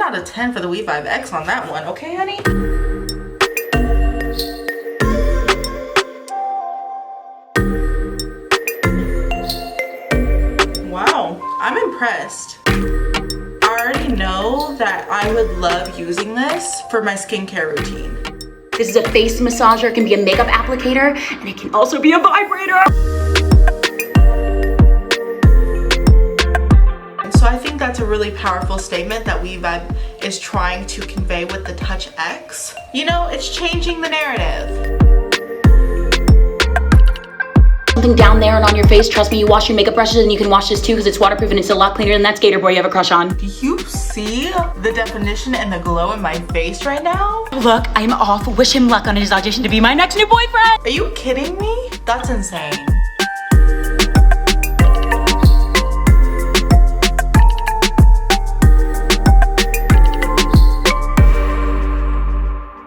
out of 10 for the We5 X on that one, okay, honey? Wow, I'm impressed. I already know that I would love using this for my skincare routine. This is a face massager, it can be a makeup applicator, and it can also be a vibrator. And so I think that's a really powerful statement that We5 is trying to convey with the Touch X. You know, it's changing the narrative. Something down there and on your face, trust me, you wash your makeup brushes and you can wash this too because it's waterproof and it's a lot cleaner than that skater boy you have a crush on. Do you see the definition and the glow in my face right now? Look, I'm off. Wish him luck on his audition to be my next new boyfriend. Are you kidding me? That's insane.